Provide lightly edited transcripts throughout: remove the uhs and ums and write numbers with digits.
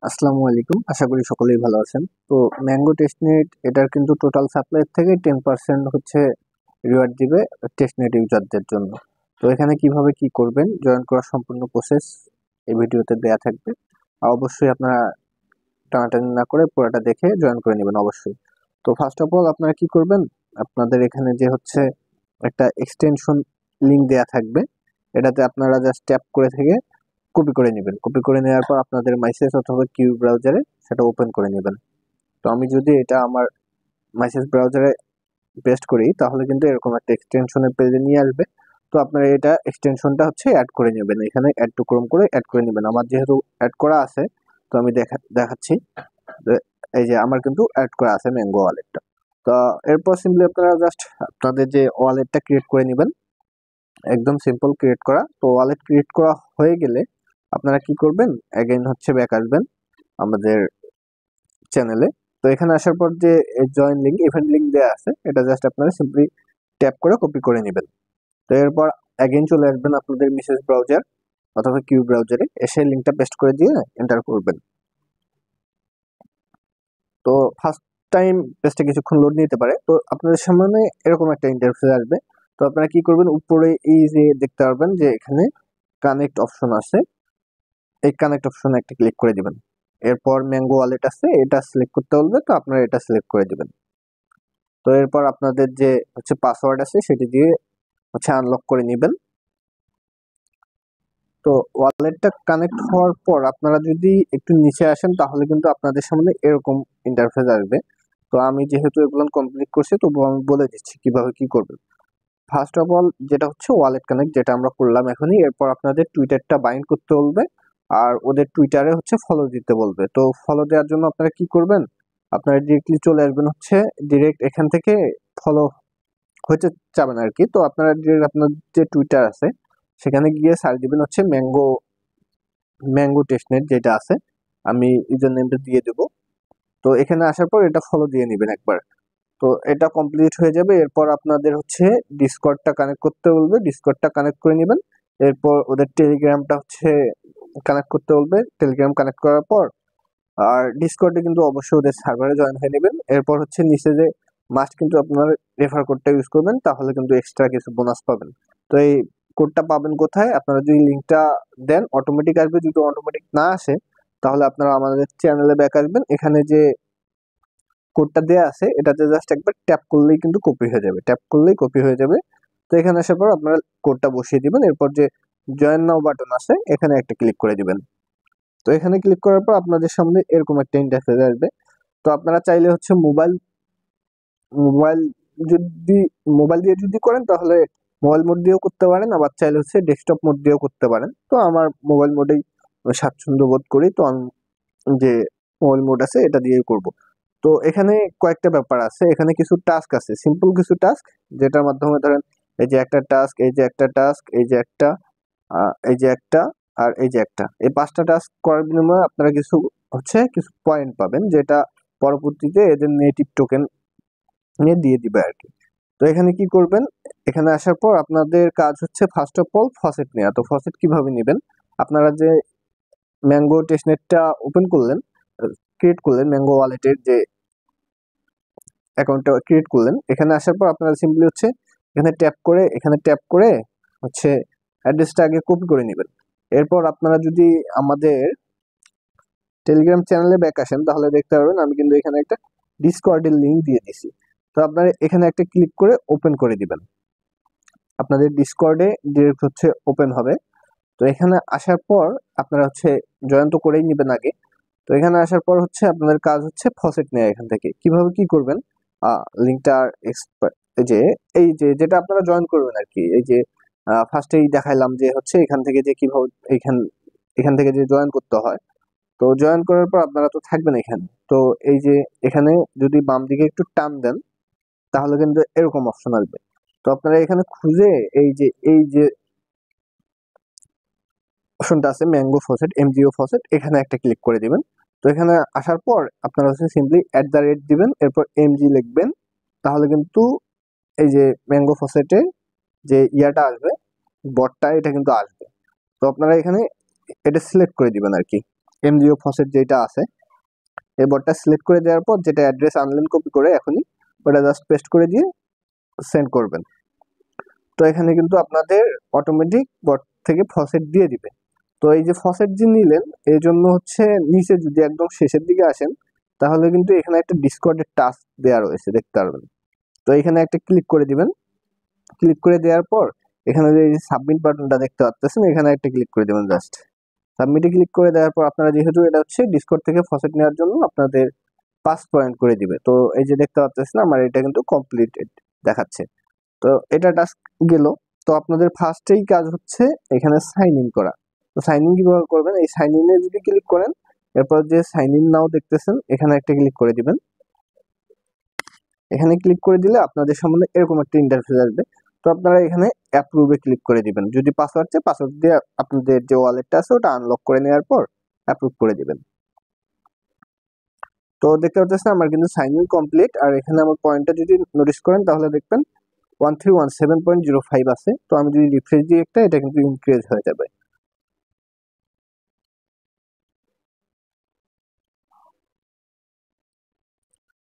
আসসালামু আলাইকুম। আশা করি সকলেই ভালো আছেন। তো ম্যাঙ্গো টেস্টনেট এটার কিন্তু টোটাল সাপ্লাই থেকে 10% হচ্ছে রিওয়ার্ড দিবে টেস্টনেট ইউজারদের জন্য। তো এখানে কিভাবে কি করবেন, জয়েন করার সম্পূর্ণ প্রসেস এই ভিডিওতে দেয়া থাকবে। আর অবশ্যই আপনারা টানাটানি না করে পুরোটা দেখে জয়েন করে নেবেন অবশ্যই। তো ফার্স্ট অফ অল আপনারা কি করবেন, আপনাদের এখানে যে হচ্ছে একটা এক্সটেনশন লিঙ্ক দেয়া থাকবে, এটাতে আপনারা জাস্ট ট্যাপ করে থেকে কপি করে নেবেন। কপি করে নেওয়ার পর আপনাদের মাইসেজ অথবা কিউ ব্রাউজারে সেটা ওপেন করে নেবেন। তো আমি যদি এটা আমার মাইসেজ ব্রাউজারে পেস্ট করি তাহলে কিন্তু এরকম একটা এক্সটেনশনের পেজে নিয়ে আসবে। তো আপনারা এটা এক্সটেনশনটা হচ্ছে অ্যাড করে নেবেন, এখানে অ্যাড টু ক্রোম করে অ্যাড করে নেবেন। আমার যেহেতু অ্যাড করা আছে তো আমি দেখাচ্ছি। এই যে আমার কিন্তু অ্যাড করা আছে ম্যাঙ্গো ওয়ালেটটা। তো এরপর সিম্পলি আপনারা জাস্ট আপনাদের যে ওয়ালেটটা ক্রিয়েট করে নেবেন, একদম সিম্পল ক্রিয়েট করা। তো ওয়ালেট ক্রিয়েট করা হয়ে গেলে আপনারা কি করবেন, অ্যাগেইন হচ্ছে ব্যাক আসবেন আমাদের চ্যানেলে। তো এখানে আসার পর যে জয়েন লিঙ্ক, ইভেন্ট লিঙ্ক দেওয়া আছে, এটা জাস্ট আপনারা সিম্পলি ট্যাপ করে কপি করে নেবেন। তো এরপর অ্যাগেইন চলে আসবেন আপনাদের মেসেজ ব্রাউজার অথবা কিউ ব্রাউজারে, এসে লিঙ্কটা পেস্ট করে দিয়ে এন্টার করবেন। তো ফার্স্ট টাইম পেজটা কিছুক্ষণ লোড নিতে পারে। তো আপনাদের সামনে এরকম একটা ইন্টারফেস আসবে। তো আপনারা কি করবেন, উপরে এই যে দেখতে পারবেন যে এখানে কানেক্ট অপশন আছে, এই কানেক্ট অপশনে একটা ক্লিক করে দিবেন। এরপর ম্যাঙ্গো ওয়ালেট আছে, এটা সিলেক্ট করতে বলবে, তো আপনারা এটা সিলেক্ট করে দিবেন। তো এরপর আপনাদের যে হচ্ছে পাসওয়ার্ড আছে সেটি দিয়ে হচ্ছে আনলক করে নেবেন। তো ওয়ালেটটা কানেক্ট হওয়ার পর আপনারা যদি একটু নিচে আসেন তাহলে কিন্তু আপনাদের সামনে এরকম ইন্টারফেস আসবে। তো আমি যেহেতু এগুলো কমপ্লিট করছি তো আমি বলে দিচ্ছি কিভাবে কি করবেন। ফার্স্ট অফ অল যেটা হচ্ছে ওয়ালেট কানেক্ট, যেটা আমরা করলাম এখনই। এরপর আপনাদের টুইটারটা বাইন্ড করতে বলবে আর ওদের টুইটারে হচ্ছে ফলো দিতে বলবে। তো ফলো দেওয়ার জন্য আপনারা কি করবেন, আপনারা ডিরেক্টলি চলে আসবেন হচ্ছে ডিরেক্ট এখান থেকে ফলো হতে চাবেন আর কি। তো আপনারা ডিরেক্ট আপনার যে টুইটার আছে সেখানে গিয়ে সার্চ দিবেন হচ্ছে ম্যাঙ্গো টেস্টনেট যেটা আছে, আমি ইউজার নেমটা দিয়ে দেবো। তো এখানে আসার পর এটা ফলো দিয়ে নেবেন একবার। তো এটা কমপ্লিট হয়ে যাবে। এরপর আপনাদের হচ্ছে ডিসকর্ডটা কানেক্ট করতে বলবে, ডিসকর্ডটা কানেক্ট করে নেবেন। এরপর ওদের টেলিগ্রামটা হচ্ছে কানেক্ট করতে বলবে, টেলিগ্রাম কানেক্ট করার পর আর ডিসকর্ডে কিন্তু অবশ্যই ওদের সার্ভারে জয়েন হয়ে নেবেন। এরপর হচ্ছে নিচে যে মাস্ট কিন্তু আপনার রেফার কোডটা ইউজ করবেন, তাহলে কিন্তু এক্সট্রা কিছু বোনাস পাবেন। তো এই কোডটা পাবেন কোথায়, আপনারা যদি লিঙ্কটা দেন অটোমেটিক আসবে, যদি অটোমেটিক না আসে তাহলে আপনারা আমাদের চ্যানেলে ব্যাক আসবেন। এখানে যে কোডটা দেয়া আছে এটাতে জাস্ট একবার ট্যাপ করলেই কিন্তু কপি হয়ে যাবে, ট্যাপ করলেই কপি হয়ে যাবে। তো এখানে আসার পর আপনারা কোডটা বসিয়ে দিবেন। এরপর যে জয়েন নাও বাটন আছে এখানে একটা ক্লিক করে দিবেন। তো এখানে ক্লিক করার পর আপনাদের সামনে এরকম একটা ইন্টারফেস আসবে। তো আপনারা চাইলে হচ্ছে মোবাইল মোবাইল যদি মোবাইল দিয়ে যদি করেন তাহলে মোবাইল মোড দিয়েও করতে পারেন, আবার চাইলে হচ্ছে ডেস্কটপ মোড দিয়েও করতে পারেন। তো আমার মোবাইল মোডেই স্বাচ্ছন্দ্য বোধ করি, তো আমি যে মোবাইল মোড আছে এটা দিয়েই করব। তো এখানে কয়েকটা ব্যাপার আছে, এখানে কিছু টাস্ক আছে, সিম্পল কিছু টাস্ক, যেটার মাধ্যমে ধরেন এই যে একটা টাস্ক, এই যে একটা টাস্ক, এই যে একটা, এই যে একটা, আর এই যে একটা, এই 5টা টাস্ক করার বিনিময়ে আপনারা কিছু হচ্ছে কিছু পয়েন্ট পাবেন, যেটা পরবর্তীতে এদের নেটিভ টোকেন নিয়ে দিয়ে দিবে আর কি। তো এখানে কি করবেন, এখানে আসার পর আপনাদের কাজ হচ্ছে ফার্স্ট অফ অল ফসেট নেওয়া। তো ফসেট কিভাবে নেবেন, আপনারা যে ম্যাঙ্গো টেস্টনেটটা ওপেন করলেন, ক্রিয়েট করলেন ম্যাঙ্গো ওয়ালেটের যে অ্যাকাউন্টটা ক্রিয়েট করলেন, এখানে আসার পর আপনারা সিম্পলি হচ্ছে এখানে ট্যাপ করে হচ্ছে অ্যাড্রেসটা আগে কপি করে নেবেন। এরপর আপনারা যদি আমাদের টেলিগ্রাম চ্যানেলে ব্যাক আসেন তাহলে দেখতে পারবেন আমি কিন্তু এখানে একটা ডিসকর্ডের লিঙ্ক দিয়ে দিছি। তো আপনারা এখানে একটা ক্লিক করে ওপেন করে দিবেন, আপনাদের ডিসকর্ডে ডিরেক্ট হচ্ছে ওপেন হবে। তো এখানে আসার পর আপনারা হচ্ছে জয়েন তো করেই নেবেন আগে। তো এখানে আসার পর হচ্ছে আপনাদের কাজ হচ্ছে ফসেট নেওয়া। এখান থেকে কিভাবে কি করবেন, লিঙ্কটা এই যে যেটা আপনারা জয়েন করবেন আর কি, এই যে ফার্স্টেই দেখাইলাম যে হচ্ছে এখান থেকে যে কিভাবে এখান এখান থেকে যে জয়েন করতে হয়। তো জয়েন করার পর আপনারা তো থাকবেন এখানে। তো এই যে এখানে যদি বাম দিকে একটু টান দেন তাহলে কিন্তু এরকম অপশন আসবে। তো আপনারা এখানে খুঁজে এই যে অপশনটা আছে ম্যাঙ্গো ফসেট, এমজিও ফসেট, এখানে একটা ক্লিক করে দিবেন। তো এখানে আসার পর আপনারা হচ্ছে সিম্পলি @দিবেন, এরপর এমজি লিখবেন, তাহলে কিন্তু এই যে ম্যাঙ্গো ফসেটে যে ইয়াটা আসবে, বটটা, এটা কিন্তু আসবে। তো আপনারা এখানে এটা সিলেক্ট করে দিবেন আর কি। এমজিও ফসেট যেটা আছে এই বটটা সিলেক্ট করে দেওয়ার পর যেটা অ্যাড্রেস আনলেন কপি করে এখনই ওটা জাস্ট পেস্ট করে দিয়ে সেন্ড করবেন। তো এখানে কিন্তু আপনাদের অটোমেটিক বট থেকে ফসেট দিয়ে দিবে। তো এই যে ফসেট যে নিলেন এই জন্য হচ্ছে নিচে যদি একদম শেষের দিকে আসেন তাহলে কিন্তু এখানে একটা ডিসকর্ডের টাস্ক দেওয়া রয়েছে দেখতে পারবেন। তো এখানে একটা ক্লিক করে দিবেন। ক্লিক করে দেওয়ার পর এখানে যে সাবমিট বাটনটা দেখতে পাচ্ছেন এখানে একটা ক্লিক করে দেবেন জাস্ট। সাবমিটে ক্লিক করে দেওয়ার পর আপনারা যেহেতু এটা হচ্ছে ডিসকর্ড থেকে ফসেট নেওয়ার জন্য আপনাদের 5 পয়েন্ট করে দিবে। তো এই যে দেখতে পাচ্ছেন আমার এটা কিন্তু কমপ্লিটেড দেখাচ্ছে। তো এটা টাস্ক গেল। তো আপনাদের ফার্স্টেই কাজ হচ্ছে এখানে সাইন ইন করা। তো সাইন ইন কিভাবে করবেন, এই সাইন ইনে যদি ক্লিক করেন এরপর যে সাইন ইন নাও দেখতেছেন এখানে একটা ক্লিক করে দিবেন। এখানে ক্লিক করে দিলে আপনাদের সামনে এরকম একটা ইন্টারফেস আসবে। তো আপনারা এখানে অ্যাপ্রুভে ক্লিক করে দিবেন। যদি পাসওয়ার্ড চাই পাসওয়ার্ড দিয়ে আপনাদের যে ওয়ালেটটা আছে ওটা আনলক করে নেওয়ার পর অ্যাপ্রুভ করে দিবেন। তো দেখতে পাচ্ছেন আমার কিন্তু সাইন ইন কমপ্লিট। আর এখানে আমার পয়েন্টটা যদি নোটিস করেন তাহলে দেখবেন 1317.05 আছে। তো আমি যদি রিফ্রেশ দিই একটা এটা কিন্তু ইনক্রিজ হয়ে যাবে।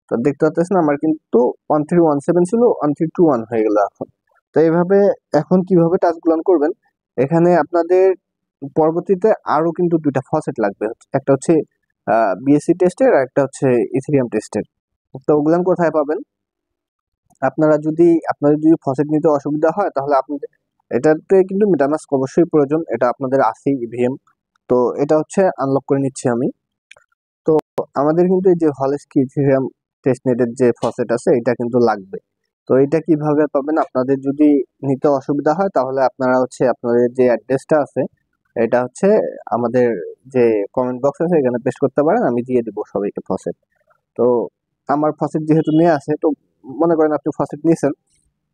তো দেখতে পাচ্ছেন আমার কিন্তু 1317 ছিল 1321 হয়ে গেল এখন। তো এইভাবে এখন কিভাবে টাস্কগুলো করবেন, এখানে আপনাদের পরবর্তীতে আরো কিন্তু দুইটা ফসেট লাগবে। একটা হচ্ছে বিএসসি টেস্টের আর একটা হচ্ছে ইথেরিয়াম টেস্টের। তো ওগুলান কোথায় পাবেন, আপনাদের যদি ফসেট নিতে অসুবিধা হয় তাহলে আপনাদের এটাতে কিন্তু মেটামাস্ক অবশ্যই প্রয়োজন, এটা আপনাদের আছেই ইভিএম। তো এটা হচ্ছে আনলক করে নিচ্ছি আমি। তো আমাদের কিন্তু এই যে হলস্কি ইথেরিয়াম টেস্টনেটের যে ফসেট আছে এটা কিন্তু লাগবে। তো এটা কিভাবে পাবেন, আপনাদের যদি নিতে অসুবিধা হয় তাহলে আপনারা হচ্ছে আপনাদের যে অ্যাড্রেসটা আছে এটা হচ্ছে আমাদের যে কমেন্ট বক্স আছে এখানে পেস্ট করতে পারেন, আমি দিয়ে দিব সবাইকে ফসেট। তো আমার ফসেট যেহেতু নিয়ে আছে তো মনে করেন আপনি ফসেট নিয়েছেন।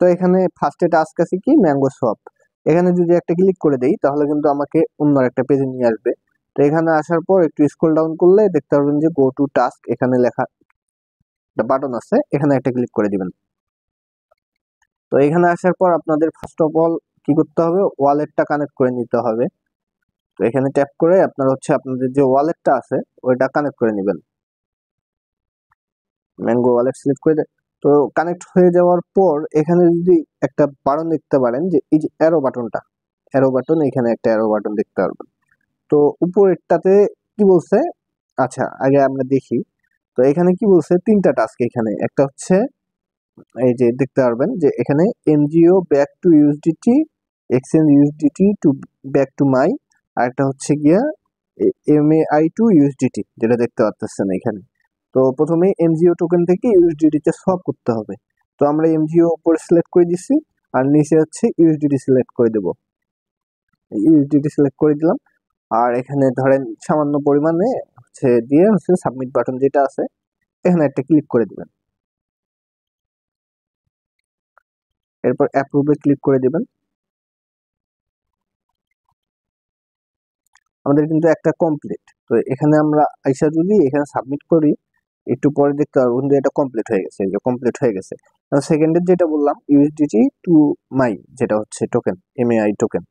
তো এখানে ফার্স্টে টাস্ক আছে কি ম্যাঙ্গো সোয়াপ। এখানে যদি একটা ক্লিক করে দেই তাহলে কিন্তু আমাকে অন্য একটা পেজে নিয়ে আসবে। তো এখানে আসার পর একটু স্ক্রল ডাউন করলে দেখতে পারবেন যে গো টু টাস্ক এখানে লেখা একটা বাটন আছে, এখানে একটা ক্লিক করে দিবেন। তো এখানে আসার পর আপনাদের ফার্স্ট অফ অল কি করতে হবে, ওয়ালেটটা কানেক্ট করে নিতে হবে। তো এখানে ট্যাপ করে আপনারা হচ্ছে আপনাদের যে ওয়ালেটটা আছে ওইটা কানেক্ট করে নেবেন। ম্যাঙ্গো ওয়ালেট সিলেক্ট করে তো কানেক্ট হয়ে যাওয়ার পর এখানে যদি একটা বাটন দেখতে পারেন যে এই যে অ্যারো বাটনটা, অ্যারো বাটন, এখানে একটা অ্যারো বাটন দেখতে পারবেন। তো উপরেরটাতে কি বলছে, আচ্ছা আগে আমরা দেখি। তো এখানে কি বলছে, তিনটা টাস্ক এখানে, একটা হচ্ছে এই যে দেখতে পারবেন যে এখানে MGO back to USDT, exchange USDT to back to my, আর একটা হচ্ছে গিয়া এমএআই টু ইউএসডিটি যেটা দেখতে পাচ্ছেন এখানে। তো প্রথমে এমজিও টোকেন থেকে ইউএসডিটি তে সোয়াপ করতে হবে। তো আমরা এমজিও উপরে সিলেক্ট করে দিচ্ছি আর নিচে হচ্ছে ইউএসডিটি সিলেক্ট করে দেব। ইউএসডিটি সিলেক্ট করে দিলাম আর এখানে ধরেন সামান্য পরিমাণে হচ্ছে দিয়ে হচ্ছে সাবমিট বাটন যেটা আছে এখানে একটা ক্লিক করে দিবেন। এরপর অ্যাপ্রুভে ক্লিক করে দিবেন। আমাদের কিন্তু একটা কমপ্লিট। তো এখানে আমরা আইসা যদি এখানে সাবমিট করি একটু পরে দেখতে পারবো কিন্তু এটা কমপ্লিট হয়ে গেছে, এই যে কমপ্লিট হয়ে গেছে। সেকেন্ডের যেটা বললাম ইউএসডিটি টু মাই যেটা হচ্ছে টোকেন এমএআই টোকেন,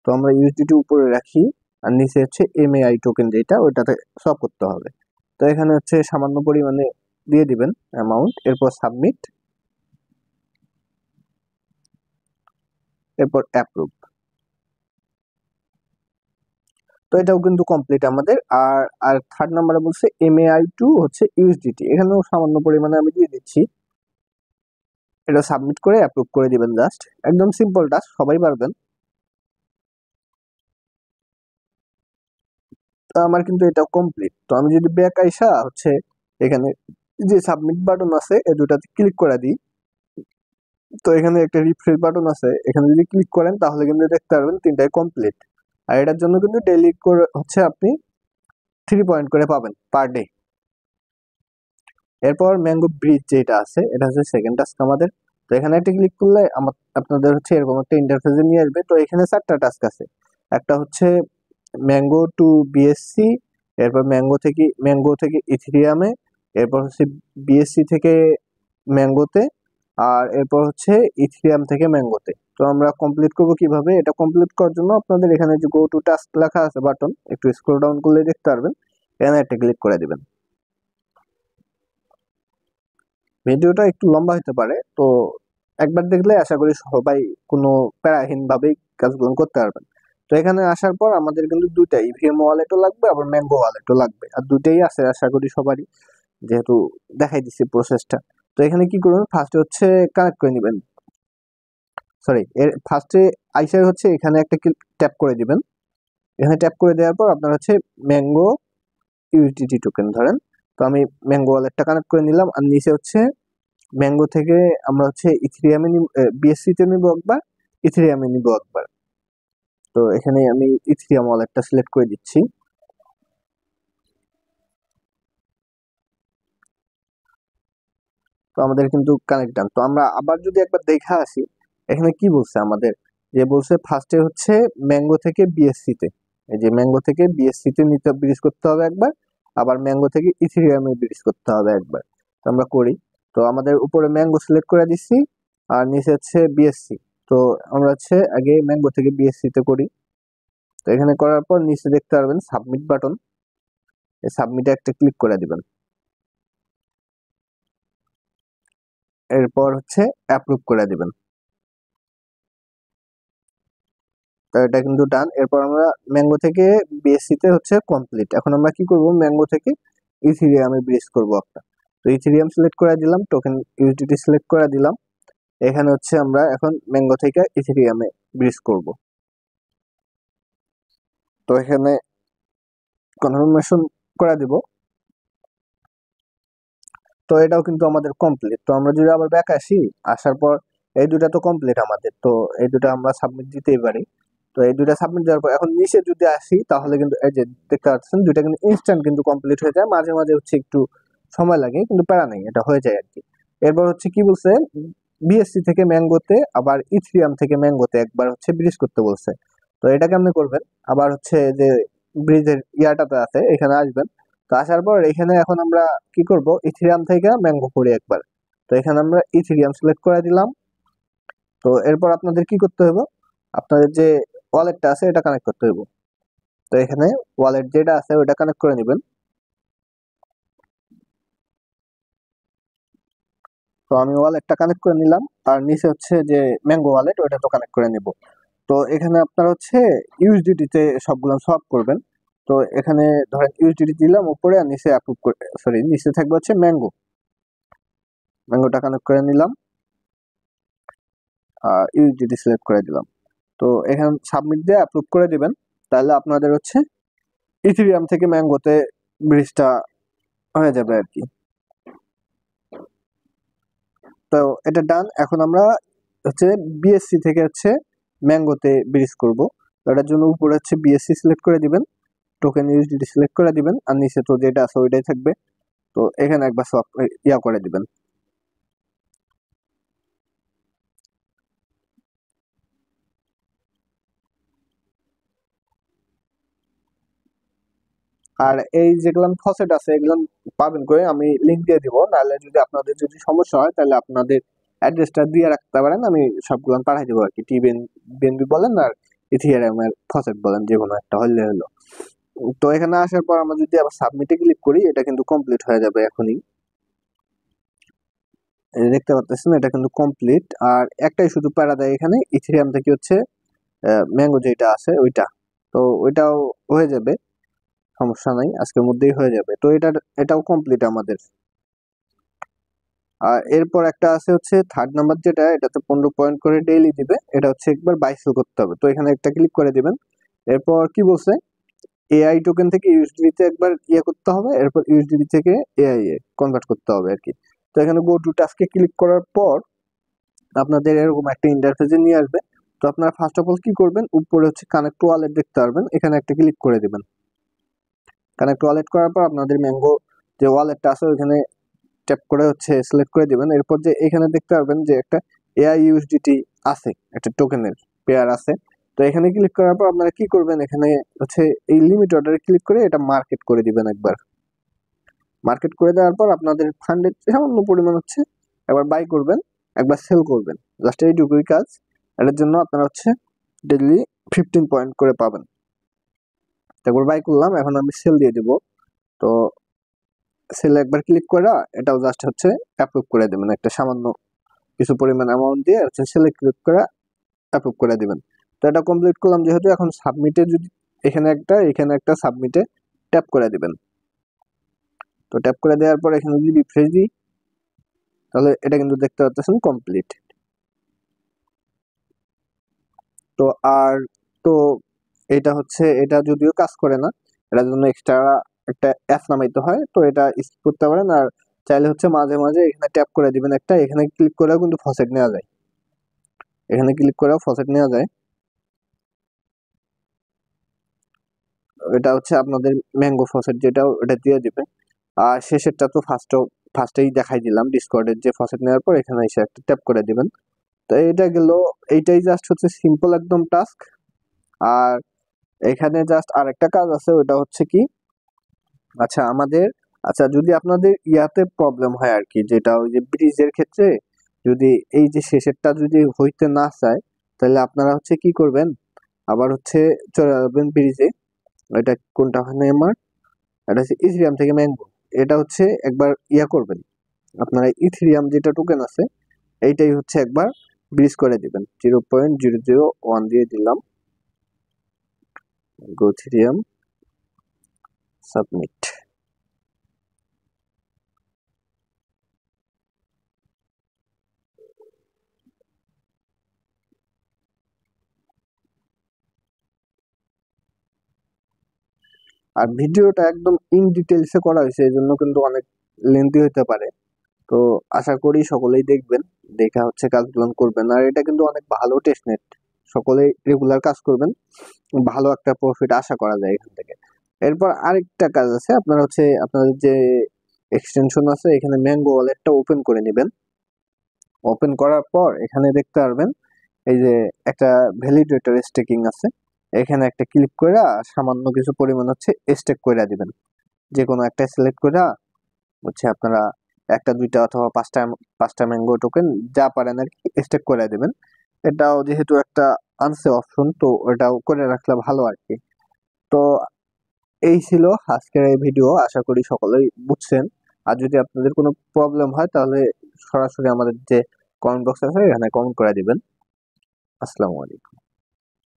তো আমরা ইউএসডিটি উপরে রাখি আর নিচে হচ্ছে এমএআই টোকেন যেটা ওইটাতে সব করতে হবে। তো এখানে হচ্ছে সামান্য পরিমাণে দিয়ে দিবেন অ্যামাউন্ট, এরপর সাবমিট, এরপর অ্যাপ্রুভ। তো এটাও কিন্তু কমপ্লিট আমাদের। আর আর থার্ড নাম্বারে বলছে এমএআই টু হচ্ছে ইউএসডিটি, এখানেও সামান্য পরিমাণে আমি দিয়ে দিচ্ছি। এটা সাবমিট করে অ্যাপ্রুভ করে দিবেন জাস্ট, একদম সিম্পল টাস্ক, সবাই পারবেন। তো আমার কিন্তু এটাও কমপ্লিট। তো আমি যদি ব্যাক আইসা হচ্ছে এখানে যে সাবমিট বাটন আছে এই দুটাতে ক্লিক করে দিই, তো এখানে একটা রিফ্রেশ বাটন আছে এখানে যদি ক্লিক করেন তাহলে কিন্তু দেখতে পারবেন তিনটাই কমপ্লিট। আর এটার জন্য কিন্তু ডেইলি করে হচ্ছে আপনি 3 পয়েন্ট করে পাবেন পার ডে। এরপর ম্যাঙ্গো ব্রিজ যেটা আছে এটা হচ্ছে সেকেন্ড টাস্ক আমাদের। তো এখানে একটা ক্লিক করলে আপনাদের হচ্ছে এরকম একটা ইন্টারফেসে নিয়ে আসবে। তো এখানে 4টা টাস্ক আছে, একটা হচ্ছে ম্যাঙ্গো টু বিএসসি, এরপর ম্যাঙ্গো থেকে ইথেরিয়ামে, এরপর হচ্ছে বিএসসি থেকে ম্যাঙ্গোতে, আর এরপর হচ্ছে ইথেরিয়াম থেকে ম্যাঙ্গোতে। তো আমরা কমপ্লিট করব কিভাবে, এটা কমপ্লিট করার জন্য আপনাদের এখানে যে গো টু টাস্ক লেখা আছে বাটন একটু স্ক্রল ডাউন করলে দেখতে পারবেন। এখানে একটা ক্লিক করে দিবেন। ভিডিওটা একটু লম্বা হতে পারে, তো একবার দেখলে আশা করি সবাই কোনো প্যারাহীন ভাবেই কাজগুলো করতে পারবেন। তো এখানে আসার পর আমাদের কিন্তু দুইটা ইভিএম ওয়ালেটও লাগবে, আবার ম্যাঙ্গো ওয়ালেটও লাগবে, আর দুইটাই আছে আশা করি সবারই, যেহেতু দেখাই দিচ্ছি প্রসেসটা। তো এখানে কি করবেন, ফার্স্টে হচ্ছে কানেক্ট করে নেবেন, সরি এর ফার্স্টে আইসা হচ্ছে এখানে একটা ট্যাপ করে দিবেন। এখানে ট্যাপ করে দেওয়ার পর আপনার হচ্ছে ম্যাঙ্গো ইউটিটি টোকেন ধরেন, তো আমি ম্যাঙ্গো ওয়ালেটটা কানেক্ট করে নিলাম, আর নিচে হচ্ছে ম্যাঙ্গো থেকে আমরা হচ্ছে ইথেরিয়ামে বিএসসি তে নিব একবার, ইথেরিয়ামে নিব একবার। তো এখানে আমি ইথেরিয়াম ওয়ালেটটা সিলেক্ট করে দিচ্ছি। তো আমাদের কিন্তু কানেক্ট ডান। তো আমরা আবার যদি একবার দেখা আসি, এখানে কি বলছে আমাদের, যে বলছে ফার্স্টে হচ্ছে ম্যাঙ্গো থেকে বিএসসি তে, এই যে ম্যাঙ্গো থেকে বিএসসি তে নিতে ব্রিজ করতে হবে একবার, আবার ম্যাঙ্গো থেকে ইথেরিয়ামে ব্রিজ করতে হবে একবার। তো আমরা করি। তো আমাদের উপরে ম্যাঙ্গো সিলেক্ট করে দিচ্ছি, আর নিচে হচ্ছে বিএসসি। তো আমরা হচ্ছে আগে ম্যাঙ্গো থেকে বিএসসি তে করি। তো এখানে করার পর নিচে দেখতে পারবেন সাবমিট বাটন, এই সাবমিটে একটা ক্লিক করে দিবেন। এরপর হচ্ছে অ্যাপ্রুভ করে দিবেন। তো এটা কিন্তু ডান। এরপর আমরা ম্যাঙ্গো থেকে বিএসসি তে হচ্ছে কমপ্লিট। এখন আমরা কি করব, ম্যাঙ্গো থেকে ইথেরিয়ামে ব্রিজ করব একটা। তো ইথেরিয়াম সিলেক্ট করে দিলাম, টোকেন ইউটিলিটি সিলেক্ট করে দিলাম। এখানে হচ্ছে আমরা এখন ম্যাঙ্গো থেকে ইথেরিয়ামে ব্রিজ করব। তো এখানে কনফার্মেশন করে দিব। তো এটাও কিন্তু আমাদের কমপ্লিট। তো আমরা যদি আবার ব্যাক আসি, আসার পর এই দুটা তো কমপ্লিট আমাদের, তো এই দুটা আমরা সাবমিট দিতেই পারি। তো এই দুটা সাবমিট দেওয়ার পর এখন নিচে যদি আসি, তাহলে কিন্তু এই যে দেখতে পাচ্ছেন দুইটা কিন্তু ইনস্ট্যান্ট কিন্তু কমপ্লিট হয়ে যায়, মাঝে মাঝে হচ্ছে একটু সময় লাগে, কিন্তু প্যারা নেই, এটা হয়ে যায় আর কি। এরপর হচ্ছে কি বলছে, বিএসসি থেকে ম্যাঙ্গোতে আবার ইথিরিয়াম থেকে ম্যাঙ্গোতে একবার হচ্ছে ব্রিজ করতে বলছে। তো এটা কেমনে করবেন, আবার হচ্ছে যে ব্রিজের ইয়াটাতে আছে এখানে আসবেন। তো আসার পর এখানে এখন আমরা কি করব, ইথিরিয়াম থেকে ম্যাঙ্গো করি একবার। তো এখানে আমরা ইথিরিয়াম সিলেক্ট করে দিলাম। তো এরপর আপনাদের কি করতে হবে, আপনাদের যে ওয়ালেটটা আছে এটা কানেক্ট করতে হবে। তো এখানে ওয়ালেট যেটা আছে ওটা কানেক্ট করে নেবেন। তো আমি ওয়ালেটটা কানেক্ট করে নিলাম, আর নিচে হচ্ছে যে ম্যাঙ্গো ওয়ালেট ওটা তো কানেক্ট করে নিব। তো এখানে আপনার হচ্ছে ইউএসডিটি তে সবগুলো সলভ করবেন। তো এখানে ধরেন ইউএসডিটি দিলাম উপরে, আর নিচে অ্যাপ্রুভ করে, সরি নিচে থাকবে হচ্ছে ম্যাঙ্গো, ম্যাঙ্গোটা কানেক্ট করে নিলাম, আর ইউএসডিটি সিলেক্ট করে দিলাম। তো এখানে সাবমিট দিয়ে অ্যাপ্রুভ করে দিবেন, তাহলে আপনাদের হচ্ছে ইথেরিয়াম থেকে ম্যাঙ্গোতে ব্রিজটা হয়ে যাবে আর কি। তো এটা ডান। এখন আমরা হচ্ছে বিএসসি থেকে হচ্ছে ম্যাঙ্গোতে ব্রিজ করব। তো এটার জন্য উপরে হচ্ছে বিএসসি সিলেক্ট করে দিবেন, টোকেন ইউএসডিটি সিলেক্ট করে দিবেন, আর নিচে তো যেটা আছে ওইটাই থাকবে। তো এখানে একবার সব ইয়া করে দিবেন। আর এই যেগুলো ফসেট আছে এগুলো পাবেন করে, আমি লিংক দিয়ে দিব, নাহলে যদি আপনাদের যদি সমস্যা হয় তাহলে আপনাদের অ্যাড্রেসটা দিয়ে রাখতে পারেন, আমি সবগুলো পাঠিয়ে দেবো আর কি। বিএনবি বলেন আর ইথিরিয়াম এর ফসেট বলেন, যে কোনো একটা হলে হলো। তো এখানে আসার পর আমরা যদি আবার সাবমিটে ক্লিক করি, এটা কিন্তু কমপ্লিট হয়ে যাবে এখনই। এই যে দেখতে পাচ্ছেন এটা কিন্তু কমপ্লিট। আর একটাই শুধু প্যারা দেয় এখানে, ইথিরিয়াম থেকে হচ্ছে ম্যাঙ্গো যেটা আছে ওইটা, তো ওইটাও হয়ে যাবে, সমস্যা নাই, আজকের মধ্যেই হয়ে যাবে। তো এটাও কমপ্লিট আমাদের। আর এরপর একটা আছে হচ্ছে থার্ড নাম্বার, যেটা এটাতে 15 পয়েন্ট করে ডেইলি দিবে, এটা হচ্ছে একবার 22 করতে হবে। তো এখানে একটা ক্লিক করে দিবেন। এরপর কি বলছে, এআই টোকেন থেকে ইউএসডি তে একবার ইয়ে করতে হবে, এরপর ইউএসডি থেকে এআই এ কনভার্ট করতে হবে আর কি। তো এখানে গো টু টাস্কে ক্লিক করার পর আপনাদের এরকম একটা ইন্টারফেসে নিয়ে আসবে। তো আপনারা ফার্স্ট অফ অল কি করবেন, উপরে হচ্ছে কানেক্ট ওয়ালেট দেখতে পারবেন, এখানে একটা ক্লিক করে দিবেন। কানেক্ট ওয়ালেট করার পর আপনাদের ম্যাঙ্গো যে ওয়ালেটটা আছে ওইখানে ট্যাপ করে হচ্ছে সিলেক্ট করে দিবেন। এরপর যে এখানে দেখতে পারবেন যে একটা এআই ইউএসডিটি আছে, একটা টোকেনের পেয়ার আছে। তো এখানে ক্লিক করার পর আপনারা কি করবেন, এখানে হচ্ছে এই লিমিট অর্ডারে ক্লিক করে এটা মার্কেট করে দিবেন একবার। মার্কেট করে দেওয়ার পর আপনাদের ফান্ডের সামান্য পরিমাণ হচ্ছে একবার বাই করবেন, একবার সেল করবেন, জাস্ট এইটুকুই কাজ। এটার জন্য আপনারা হচ্ছে ডেইলি 15 পয়েন্ট করে পাবেন। তারপর বাই করলাম, এখন আমি সেল দিয়ে দিব। তো সেলে একবার ক্লিক করে এটাও জাস্ট হচ্ছে অ্যাপ্রুভ করে দিবেন, একটা সামান্য কিছু পরিমাণ অ্যামাউন্ট দিয়ে হচ্ছে সেলে ক্লিক করে অ্যাপ্রুভ করে দিবেন। তো এটা কমপ্লিট করলাম যেহেতু, এখন সাবমিটে যদি এখানে একটা সাবমিটে ট্যাপ করে দিবেন। তো ট্যাপ করে দেওয়ার পর এখানে যদি রিফ্রেশ দিই তাহলে এটা কিন্তু দেখতে পাচ্ছেন কমপ্লিট। তো আর তো এটা হচ্ছে, এটা যদিও কাজ করে না, এটার জন্য এক্সট্রা একটা অ্যাপ নামাইতে হয়, তো এটা স্কিপ করতে পারেন। আর চাইলে হচ্ছে মাঝে মাঝে এখানে ট্যাপ করে দিবেন একটা, এখানে ক্লিক করেও কিন্তু ফসেট নেওয়া যায়, এখানে ক্লিক করেও ফসেট নেওয়া যায়। এটা হচ্ছে আপনাদের ম্যাঙ্গো ফসেট যেটা, ওটা দিয়ে দিবে। আর শেষেরটা তো ফার্স্টেই দেখাই দিলাম, ডিসকর্ডের যে ফসেট নেওয়ার পর এখানে এসে একটা ট্যাপ করে দিবেন। তো এটা গেল, এইটাই জাস্ট হচ্ছে সিম্পল একদম টাস্ক। আর এখানে জাস্ট আরেকটা কাজ আছে, ওটা হচ্ছে কি, আচ্ছা আমাদের, আচ্ছা যদি আপনাদের ইয়াতে প্রবলেম হয় আর কি, যেটা ওই যে ব্রিজের ক্ষেত্রে যদি এই যে শেষেরটা যদি হইতে না চায়, তাহলে আপনারা হচ্ছে কি করবেন, আবার হচ্ছে চলে যাবেন ব্রিজে। এটা কোনটা হয় না আমার, এটা হচ্ছে ইথিরিয়াম থেকে ম্যাঙ্গো। এটা হচ্ছে একবার ইয়া করবেন, আপনারা ইথিরিয়াম যেটা টোকেন আছে এইটাই হচ্ছে একবার ব্রিজ করে দিবেন, 0.001 দিয়ে দিলাম, গোথিরিয়াম সাবমিট। আর ভিডিওটা একদম ইন ডিটেলসে করা হয়েছে, এই জন্য কিন্তু অনেক লেন্থি হতে পারে। তো আশা করি সকলেই দেখবেন, দেখা হচ্ছে কাজগুলো করবেন। আর এটা কিন্তু অনেক ভালো টেস্টনেট, সকলেই রেগুলার কাজ করবেন, ভালো একটা প্রফিট আশা করা যায় এখান থেকে। এরপর আরেকটা কাজ আছে, আপনারা হচ্ছে আপনাদের যে এক্সটেনশন আছে এখানে ম্যাঙ্গো ওয়ালেটটা ওপেন করে নেবেন। ওপেন করার পর এখানে দেখতে পারবেন এই যে একটা ভ্যালিডেটর স্টেকিং আছে, এখানে একটা ক্লিক করে সামান্য কিছু পরিমাণ হচ্ছে স্টেক করে দিবেন। যে কোনো একটা সিলেক্ট করে হচ্ছে আপনারা একটা দুইটা অথবা পাঁচটা পাঁচটা ম্যাঙ্গো টোকেন যা পারেন আর কি স্টেক করে দিবেন। এটাও যেহেতু একটা আনসে অপশন, তো ওটাও করে রাখলে ভালো আর কি। তো এই ছিল আজকের এই ভিডিও, আশা করি সকলেই বুঝছেন। আর যদি আপনাদের কোনো প্রবলেম হয় তাহলে সরাসরি আমাদের যে কমেন্ট বক্স আছে এখানে কমেন্ট করে দিবেন। আসসালামু আলাইকুম।